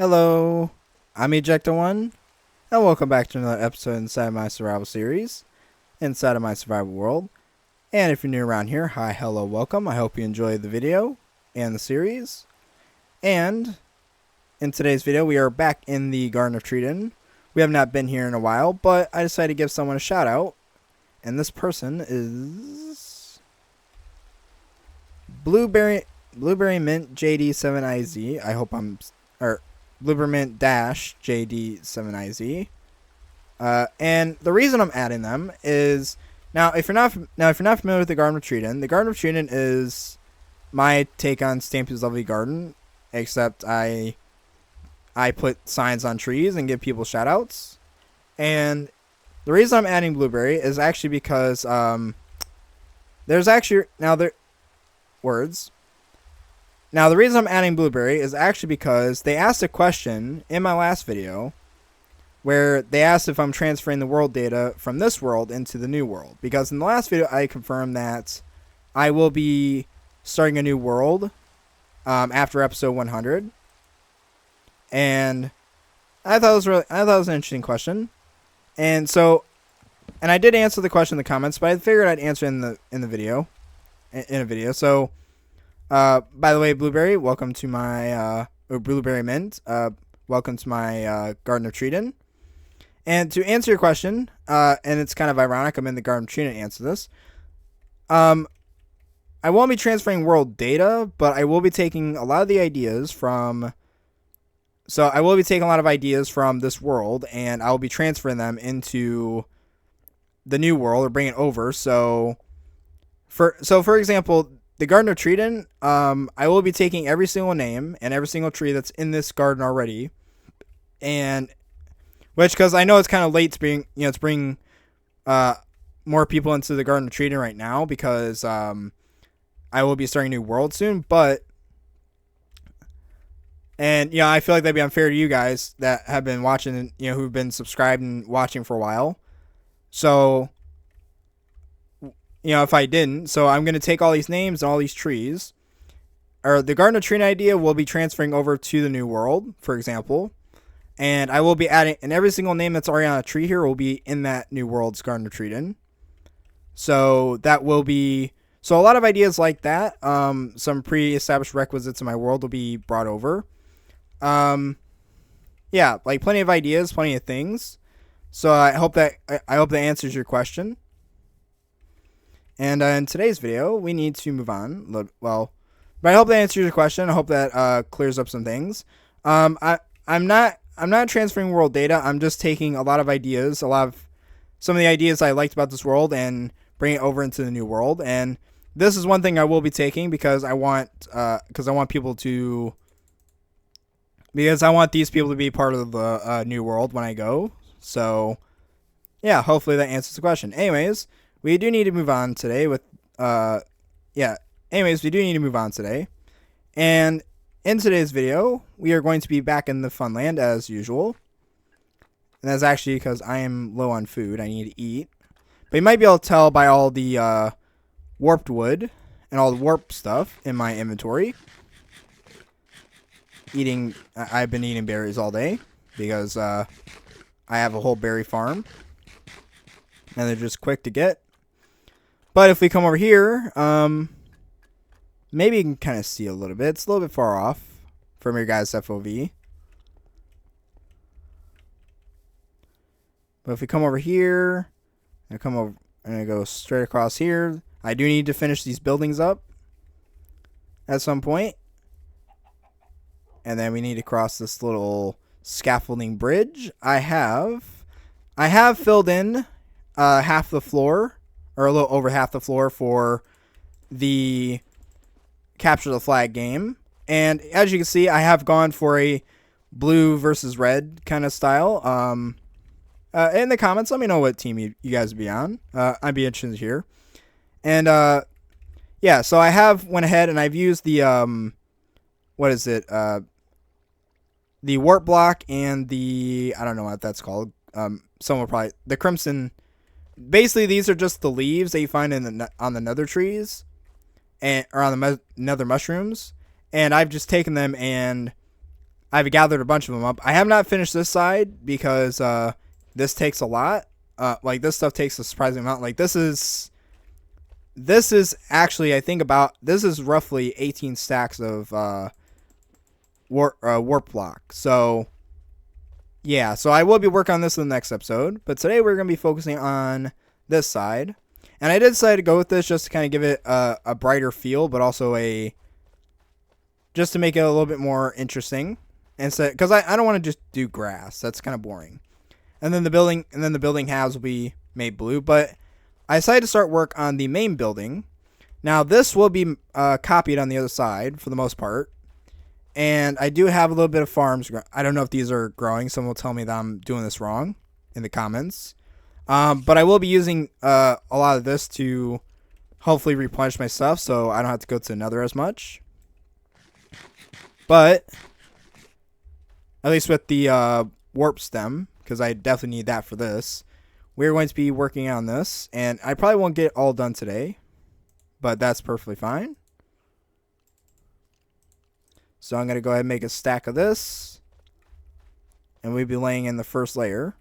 Hello, I'm Ejecta1, and welcome back to another episode inside my survival series, Inside of My Survival World. And if you're new around here, hi, hello, welcome. I hope you enjoyed the video and the series. And in today's video, we are back in the Garden of Treeden. We have not been here in a while, but I decided to give someone a shout out. And this person is Blueberry Mint JD7IZ. I hope or Blueberry Mint Dash JD7IZ. And the reason I'm adding them is if you're not familiar with the Garden of Treeden is my take on Stampy's Lovely Garden, except I put signs on trees and give people shout outs. And the reason I'm adding Blueberry is actually because there's actually words. Now, the reason I'm adding Blueberry is actually because they asked a question in my last video where they asked if I'm transferring the world data from this world into the new world. Because in the last video, I confirmed that I will be starting a new world after episode 100. And I thought it was an interesting question. And I did answer the question in the comments, but I figured I'd answer in a video. So, by the way, Blueberry, welcome to my Blueberry Mint. Welcome to my Garden of Treeden. And to answer your question, and it's kind of ironic, I'm in the Garden of Treeden to answer this. I won't be transferring world data, but I will be taking a lot of the ideas from. So I will be taking a lot of ideas from this world, and I will be transferring them into the new world or bring it over. So for example, the Garden of Treeden, I will be taking every single name and every single tree that's in this garden already, and because I know it's kind of late to bring more people into the Garden of Treeden right now because I will be starting a new world soon, and I feel like that'd be unfair to you guys that have been watching and who've been subscribed and watching for a while. So if I didn't, so I'm going to take all these names and all these trees, or the Garden of Treeden idea will be transferring over to the new world, for example, and I will be adding, and every single name that's already on a tree here will be in that new world's Garden of Treeden. So that will be, so a lot of ideas like that, some pre-established requisites in my world will be brought over. Yeah, like plenty of ideas, plenty of things. So I hope that answers your question. And in today's video, we need to move on. But I hope that answers your question. I hope that clears up some things. I'm not transferring world data. I'm just taking a lot of ideas, some of the ideas I liked about this world, and bring it over into the new world. And this is one thing I will be taking because I want these people to be part of the new world when I go. So yeah, hopefully that answers the question. Anyways. We do need to move on today And in today's video, we are going to be back in the Funland as usual. And that's actually because I am low on food. I need to eat. But you might be able to tell by all the warped wood and all the warp stuff in my inventory. I've been eating berries all day because I have a whole berry farm. And they're just quick to get. But if we come over here, maybe you can kind of see a little bit. It's a little bit far off from your guys' FOV. But if we come over here, and I go straight across here, I do need to finish these buildings up at some point. And then we need to cross this little scaffolding bridge. I have filled in half the floor, or a little over half the floor for the Capture the Flag game. And as you can see, I have gone for a blue versus red kind of style. In the comments, let me know what team you guys would be on. I'd be interested to hear. And yeah, so I have went ahead and I've used the the warp block and the, I don't know what that's called. Someone probably, the crimson. Basically, these are just the leaves that you find on the nether trees, or on the nether mushrooms. And I've just taken them and I've gathered a bunch of them up. I have not finished this side because this takes a lot. Like this stuff takes a surprising amount. Like this is actually, I think this is roughly 18 stacks of warp block. So yeah, so I will be working on this in the next episode. But today we're going to be focusing on this side. And I did decide to go with this just to kind of give it a brighter feel, but also just to make it a little bit more interesting. And so, because I don't want to just do grass. That's kind of boring. And then the building halves will be made blue. But I decided to start work on the main building. Now this will be copied on the other side for the most part. And I do have a little bit of farms. I don't know if these are growing. Someone will tell me that I'm doing this wrong in the comments. But I will be using a lot of this to hopefully replenish my stuff so I don't have to go to Nether as much. But at least with the warp stem, because I definitely need that for this, we're going to be working on this. And I probably won't get it all done today, but that's perfectly fine. So I'm going to go ahead and make a stack of this. And we'll be laying in the first layer.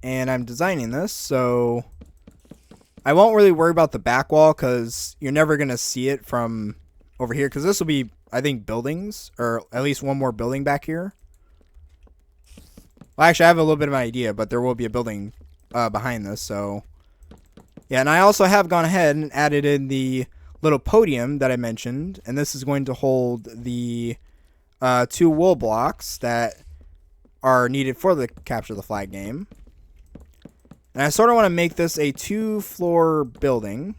And I'm designing this, so I won't really worry about the back wall because you're never going to see it from over here. Because this will be, I think, buildings, or at least one more building back here. Well, actually, I have a little bit of an idea, but there will be a building behind this, so yeah. And I also have gone ahead and added in the little podium that I mentioned, and this is going to hold the 2 wool blocks that are needed for the Capture the Flag game. And I sort of want to make this a 2-floor building.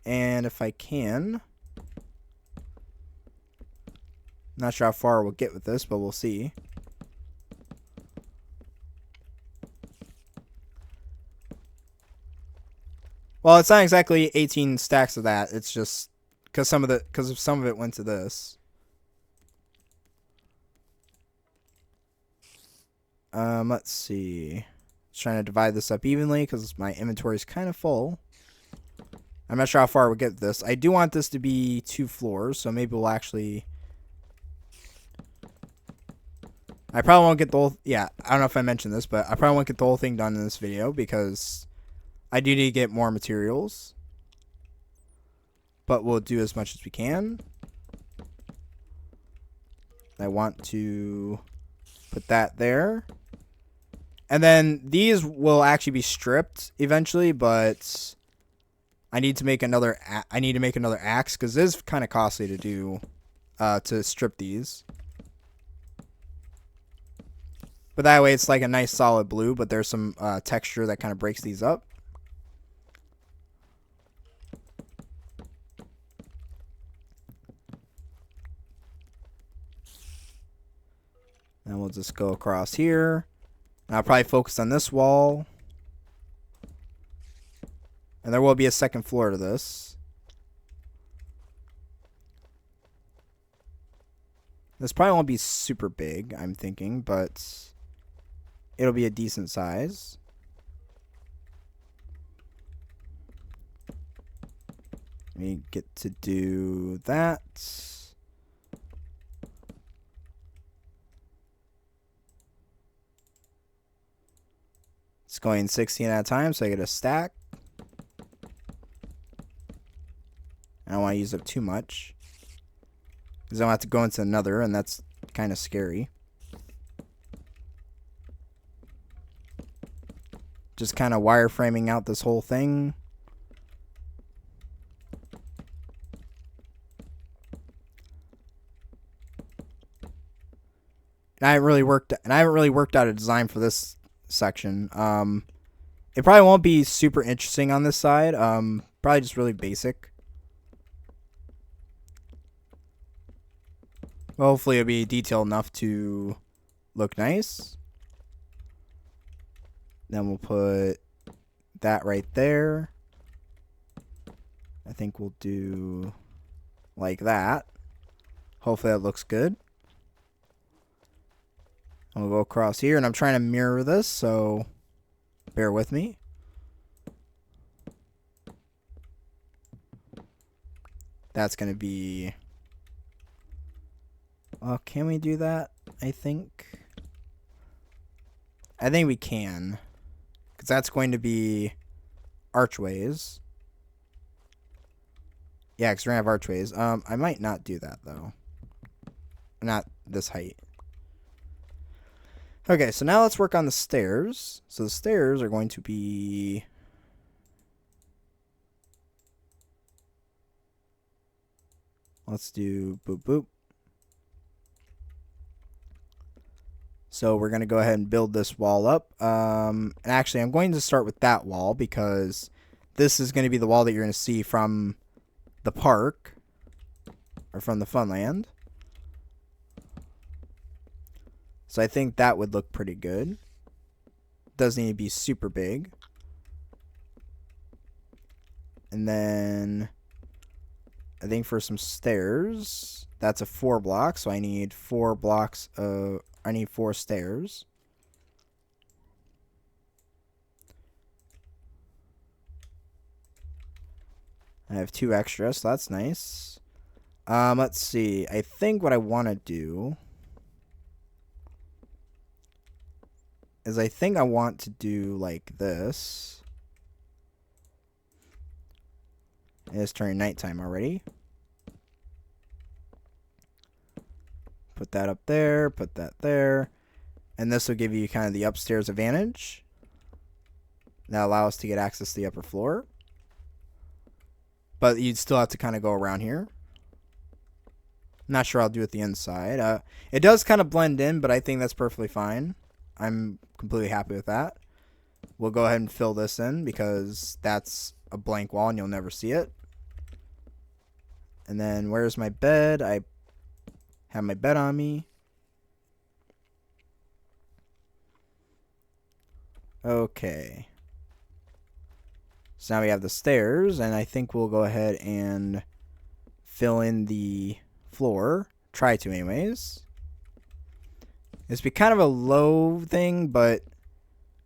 And if I can, not sure how far we'll get with this, but we'll see. Well, it's not exactly 18 stacks of that. It's just because some of it went to this. Let's see. Just trying to divide this up evenly because my inventory is kind of full. I'm not sure how far we'll get with this. I do want this to be 2 floors, so maybe we'll actually... I probably won't get the whole... Yeah, I don't know if I mentioned this, but I probably won't get the whole thing done in this video because I do need to get more materials. But we'll do as much as we can. I want to put that there. And then these will actually be stripped eventually, but I need to make another axe because it is kind of costly to do to strip these. But that way it's like a nice solid blue, but there's some texture that kind of breaks these up. And we'll just go across here. And I'll probably focus on this wall. And there will be a second floor to this. This probably won't be super big, I'm thinking, but it'll be a decent size. We get to do that. It's going 16 at a time, so I get a stack. I don't want to use up too much, because I don't have to go into another, and that's kind of scary. Just kind of wireframing out this whole thing. And I haven't really worked out a design for this section. It probably won't be super interesting on this side. Probably just really basic. Well, hopefully it'll be detailed enough to look nice. Then we'll put that right there. I think we'll do like that. Hopefully that looks good. And we'll go across here, and I'm trying to mirror this, so bear with me. That's going to be... can we do that? I think we can. Because that's going to be archways. Yeah, because we're going to have archways. I might not do that, though. Not this height. Okay, so now let's work on the stairs. So the stairs are going to be... Let's do boop boop. So we're going to go ahead and build this wall up. And actually, I'm going to start with that wall because this is going to be the wall that you're going to see from the park or from the Funland. So I think that would look pretty good. Doesn't need to be super big. And then I think for some stairs, that's a 4 block, so I need 4 blocks of... I need 4 stairs. I have 2 extra, so that's nice. Let's see. I think what I want to do is I think I want to do like this. It's turning nighttime already. Put that up there, put that there. And this will give you kind of the upstairs advantage. That'll allow us to get access to the upper floor. But you'd still have to kind of go around here. Not sure I'll do it the inside. It does kind of blend in, but I think that's perfectly fine. I'm completely happy with that. We'll go ahead and fill this in because that's a blank wall and you'll never see it. And then where's my bed? I have my bed on me. Okay. So now we have the stairs, and I think we'll go ahead and fill in the floor. Try to anyways. It's be kind of a low thing, but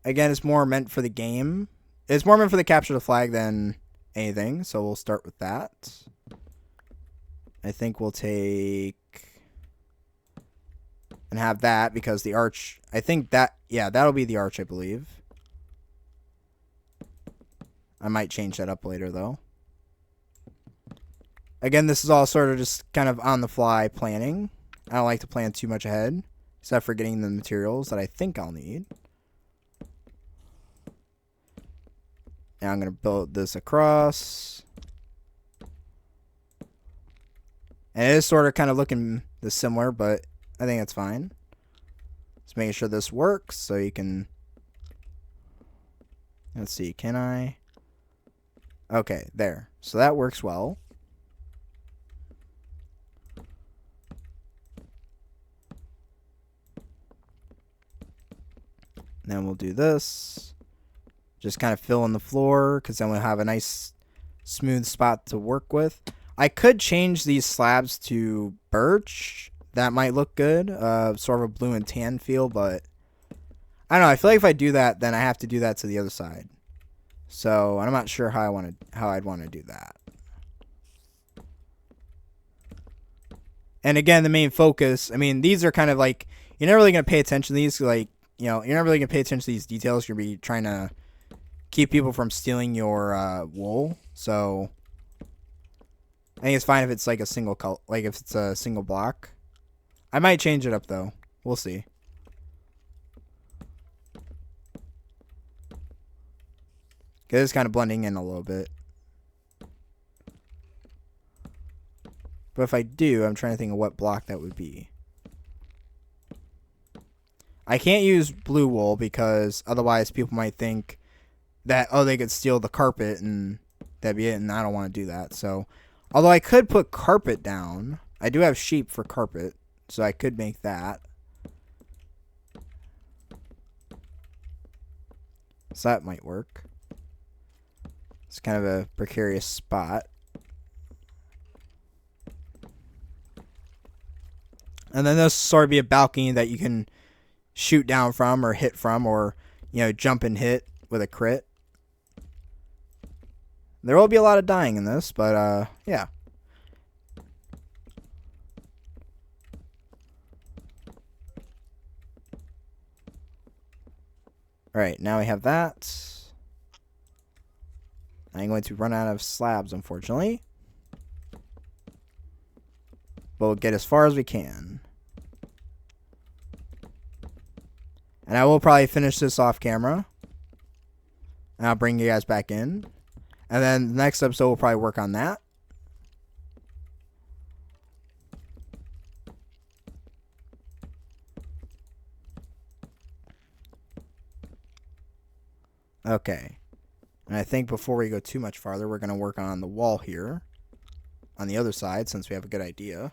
again, it's more meant for the game. It's more meant for the capture the flag than anything, so we'll start with that. I think we'll take... and have that because the arch, I think that, yeah, that'll be the arch, I believe. I might change that up later, though. Again, this is all sort of just kind of on the fly planning. I don't like to plan too much ahead, except for getting the materials that I think I'll need. Now I'm going to build this across. And it is sort of kind of looking similar, but I think that's fine. Just making sure this works so you can... Let's see, can I... Okay, there. So that works well. Then we'll do this. Just kind of fill in the floor because then we'll have a nice smooth spot to work with. I could change these slabs to birch. That might look good. Sort of a blue and tan feel, but I don't know. I feel like if I do that, then I have to do that to the other side. So I'm not sure how I'd want to do that. And again, the main focus, I mean, these are kind of like, you're not really going to pay attention to these, like, you know, you're not really going to pay attention to these details. You're going to be trying to keep people from stealing your wool. So I think it's fine if it's like a single color, like if it's a single block. I might change it up though. We'll see. Because it's kind of blending in a little bit. But if I do, I'm trying to think of what block that would be. I can't use blue wool because otherwise people might think that, oh, they could steal the carpet and that'd be it, and I don't want to do that. So, although I could put carpet down, I do have sheep for carpet, so I could make that. So that might work. It's kind of a precarious spot. And then this sort of be a balcony that you can shoot down from or hit from, or, you know, jump and hit with a crit. There will be a lot of dying in this, but yeah. Alright, now we have that. I'm going to run out of slabs, unfortunately. But we'll get as far as we can. And I will probably finish this off camera. And I'll bring you guys back in. And then the next episode we'll probably work on that. Okay. And I think before we go too much farther, we're going to work on the wall here. On the other side, since we have a good idea.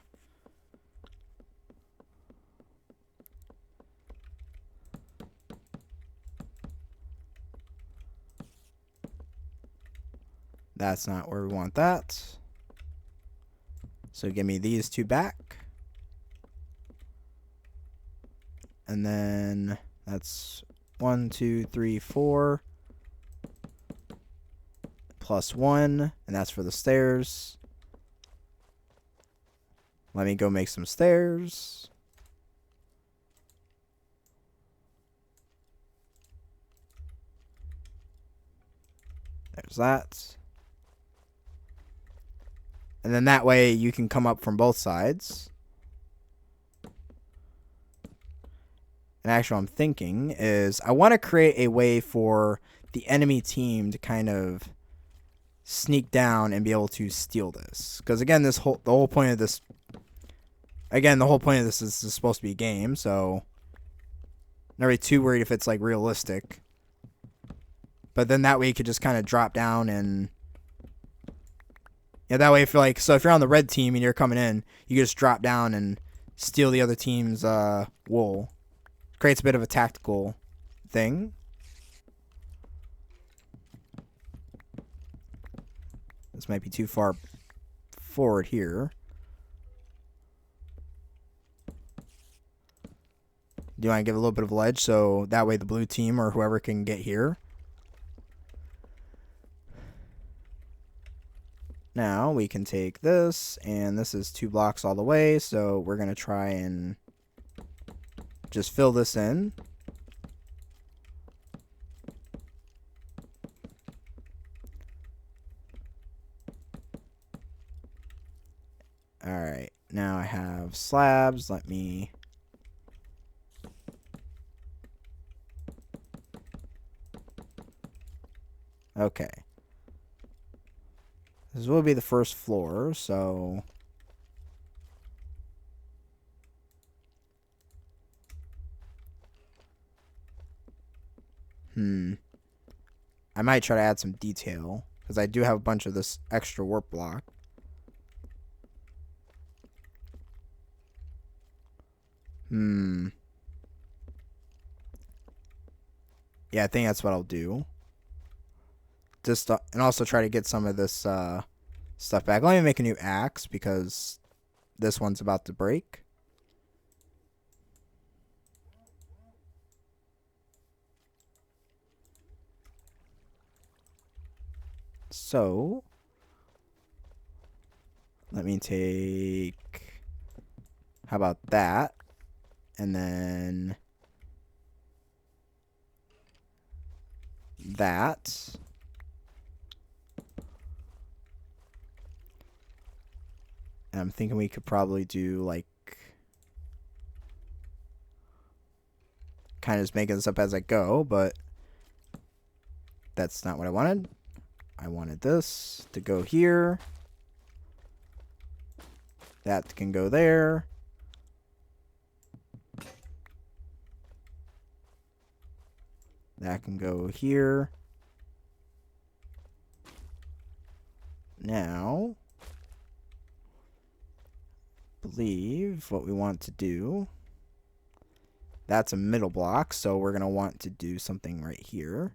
That's not where we want that. So give me these two back. And then that's 1, 2, 3, 4. Plus 1. And that's for the stairs. Let me go make some stairs. There's that. And then that way you can come up from both sides. And actually what I'm thinking is I want to create a way for the enemy team to kind of sneak down and be able to steal this. Because again, the whole point of this is supposed to be a game, so I'm not really too worried if it's like realistic. But then that way you could just kind of drop down and yeah, that way if you're on the red team and you're coming in, you just drop down and steal the other team's wool. Creates a bit of a tactical thing. This might be too far forward here. Do you want to give a little bit of a ledge so that way the blue team or whoever can get here? Now we can take this, and this is 2 blocks all the way, so we're going to try and just fill this in. Alright, now I have slabs. Let me... Okay. This will be the first floor, so... I might try to add some detail, because I do have a bunch of this extra warp block. Yeah, I think that's what I'll do. Just and also try to get some of this stuff back. Let me make a new axe because this one's about to break. So let me take, how about that? And then that. And I'm thinking we could probably do like kind of just making this up as I go, but that's not what I wanted. I wanted this to go here. That can go there. That can go here. Now, I believe what we want to do, that's a middle block, so we're going to want to do something right here.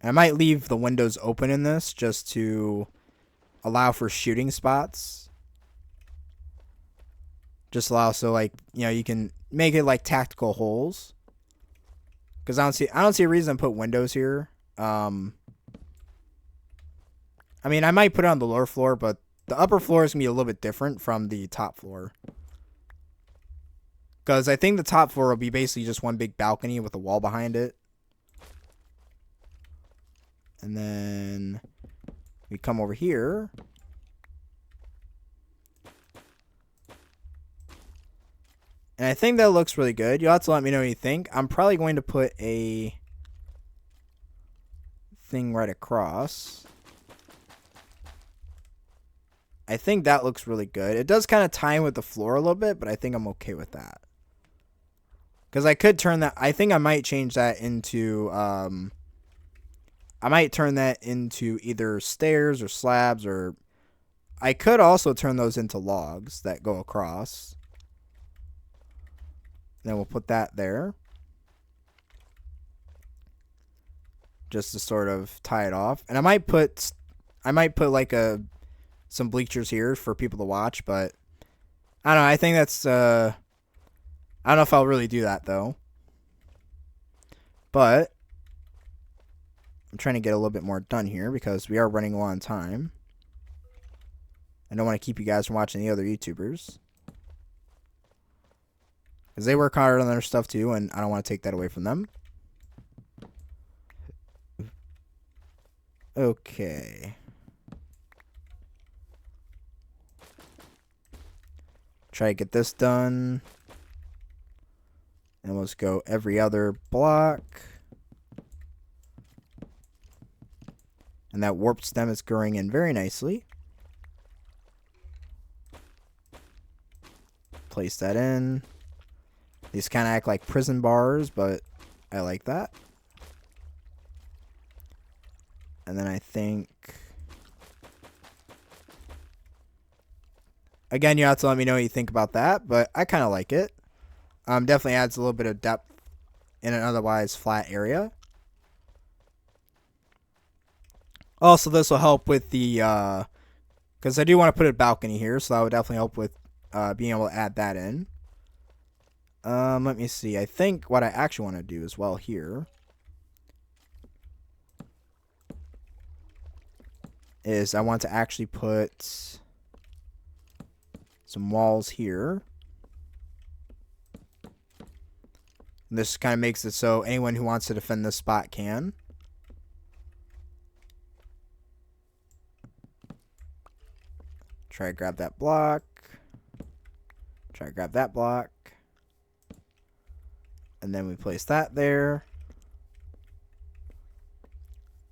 I might leave the windows open in this just to allow for shooting spots. Just allow so like, you know, you can make it like tactical holes. Because I don't see a reason to put windows here. I mean, I might put it on the lower floor, but the upper floor is going to be a little bit different from the top floor. Because I think the top floor will be basically just one big balcony with a wall behind it. And then we come over here. And I think that looks really good. You'll have to let me know what you think. I'm probably going to put a thing right across. I think that looks really good. It does kind of tie in with the floor a little bit, but I think I'm okay with that. Because I could turn that... I think I might change that into... I might turn that into either stairs or slabs, or... I could also turn those into logs that go across. Then we'll put that there. Just to sort of tie it off. And I might put like some bleachers here for people to watch, but I don't know. I think that's I don't know if I'll really do that though. But I'm trying to get a little bit more done here because we are running low on time. I don't want to keep you guys from watching the other YouTubers. Because they work hard on their stuff too, and I don't want to take that away from them. Okay. Try to get this done. And let's go every other block. And that warped stem is growing in very nicely. Place that in. These kind of act like prison bars, but I like that. And then I think... Again, you have to let me know what you think about that, but I kind of like it. Definitely adds a little bit of depth in an otherwise flat area. Also, this will help with the... because I do want to put a balcony here, so that would definitely help with being able to add that in. Let me see. I think what I actually want to do as well here is I want to actually put some walls here. And this kind of makes it so anyone who wants to defend this spot can. Try to grab that block. Try to grab that block. And then we place that there.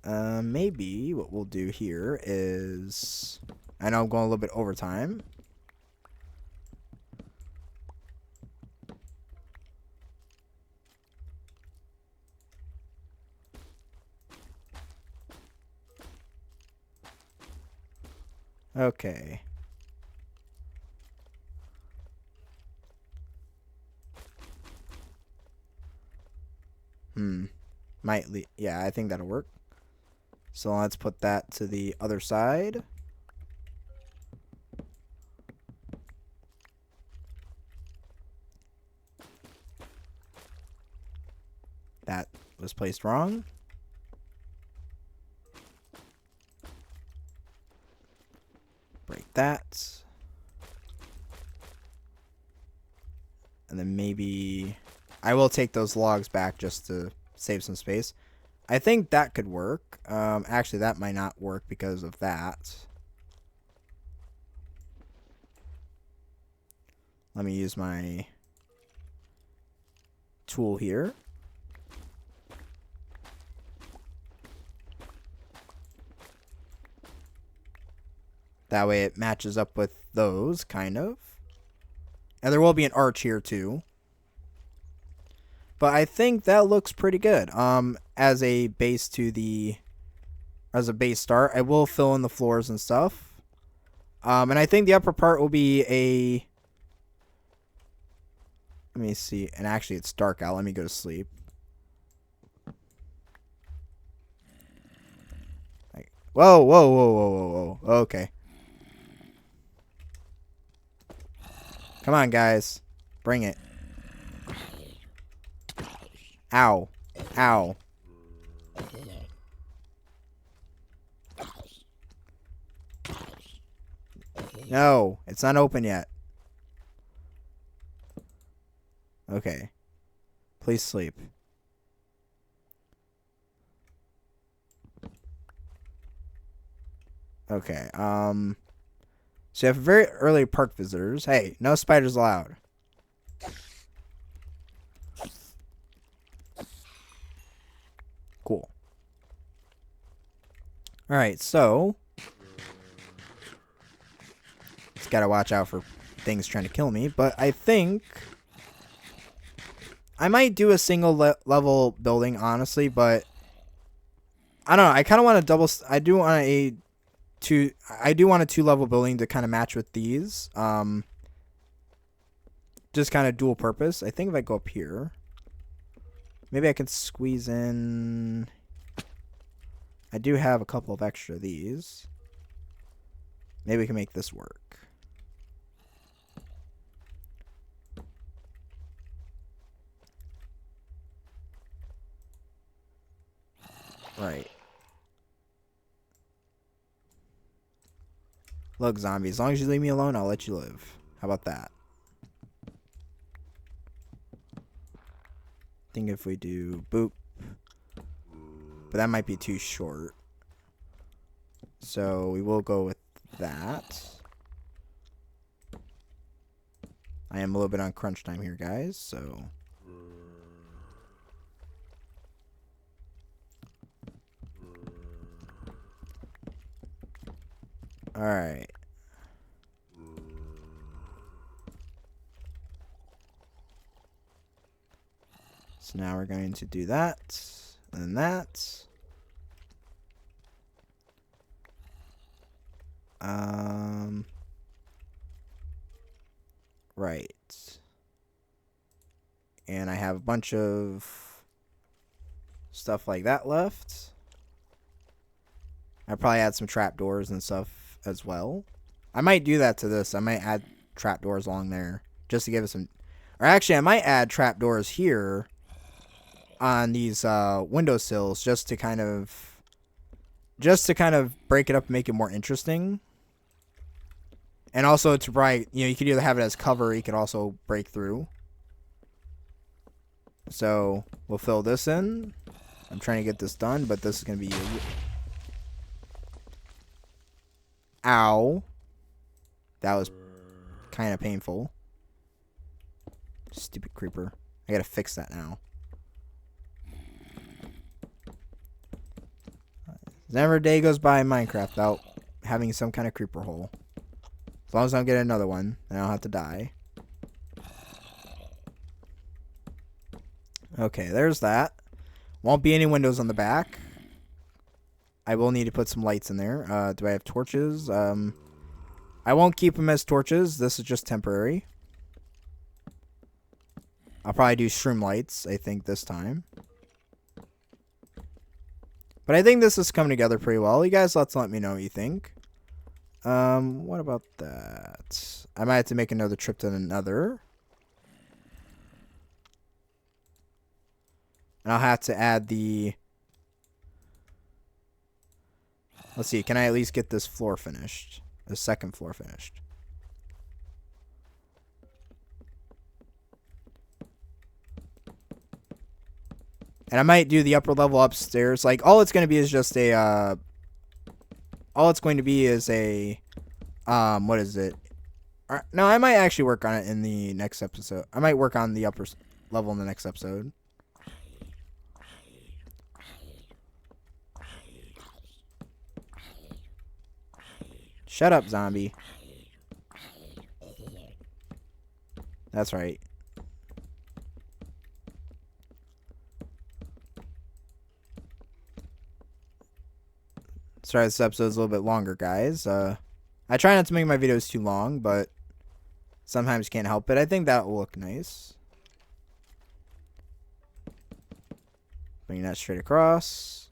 Maybe what we'll do here is... I know I'm going a little bit over time. Okay. Yeah, I think that'll work. So let's put that to the other side. That was placed wrong. Break that. And then maybe... I will take those logs back just to save some space. I think that could work. Actually, that might not work because of that. Let me use my tool here. That way it matches up with those, kind of. And there will be an arch here, too. But I think that looks pretty good. As a base start, I will fill in the floors and stuff. And I think the upper part will be a... Let me see. And actually, it's dark out. Let me go to sleep. Whoa, whoa, whoa, whoa, whoa, whoa. Okay. Come on, guys. Bring it. Ow. Ow. No, it's not open yet. Okay. Please sleep. Okay, so you have very early park visitors. Hey, no spiders allowed. Cool. Alright, so just gotta watch out for things trying to kill me, but I think I might do a single level building, honestly, but I don't know. I kind of want to I do want a two level building to kind of match with these. Just kind of dual purpose. I think if I go up here, maybe I can squeeze in. I do have a couple of extra of these. Maybe we can make this work. Right. Look, zombie, as long as you leave me alone, I'll let you live. How about that? I think if we do boop. But that might be too short. So we will go with that. I am a little bit on crunch time here, guys, so... Alright. So now we're going to do that, and that. Right. And I have a bunch of stuff like that left. I probably add some trapdoors and stuff as well. I might do that to this. I might add trapdoors along there just to give it some... Or actually, I might add trapdoors here on these windowsills just to kind of break it up and make it more interesting. And also to bright, you could either have it as cover, or you could also break through. So we'll fill this in. I'm trying to get this done, but this is going to be... Ow. That was kind of painful. Stupid creeper. I gotta fix that now. Never a day goes by in Minecraft without having some kind of creeper hole. As long as I don't get another one, then I don't have to die. Okay, there's that. Won't be any windows on the back. I will need to put some lights in there. Do I have torches? I won't keep them as torches. This is just temporary. I'll probably do shroom lights, I think, this time. But I think this is coming together pretty well. You guys, let me know what you think. What about that? I might have to make another trip to the Nether. And I'll have to add the... Let's see, can I at least get this floor finished? The second floor finished. And I might do the upper level upstairs. Like, all it's going to be is just a, all it's going to be is a, what is it? No, I might actually work on it in the next episode. I might work on the upper level in the next episode. Shut up, zombie. That's right. Sorry, this episode's a little bit longer, guys. I try not to make my videos too long, but sometimes can't help it. I think that will look nice. Bring that straight across.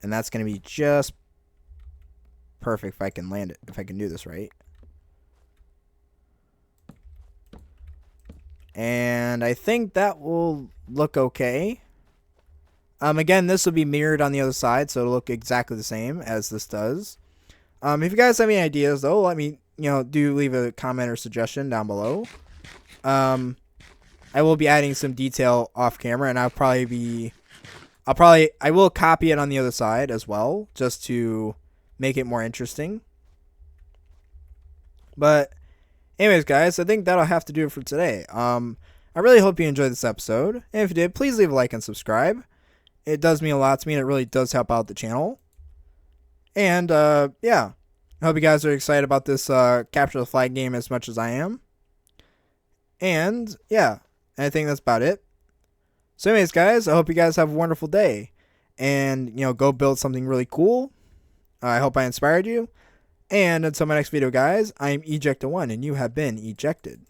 And that's going to be just perfect if I can land it, if I can do this right. And I think that will look okay. Again, this will be mirrored on the other side, so it'll look exactly the same as this does. If you guys have any ideas, though, let me, do leave a comment or suggestion down below. I will be adding some detail off camera, and I will copy it on the other side as well, just to make it more interesting. But anyways, guys, I think that'll have to do it for today. I really hope you enjoyed this episode, and if you did, please leave a like and subscribe. It does mean a lot to me, and it really does help out the channel. And yeah, I hope you guys are excited about this Capture the Flag game as much as I am. And yeah, I think that's about it. So anyways, guys, I hope you guys have a wonderful day, and go build something really cool. I hope I inspired you. And until my next video, guys, I'm Ejecta1, and you have been ejected.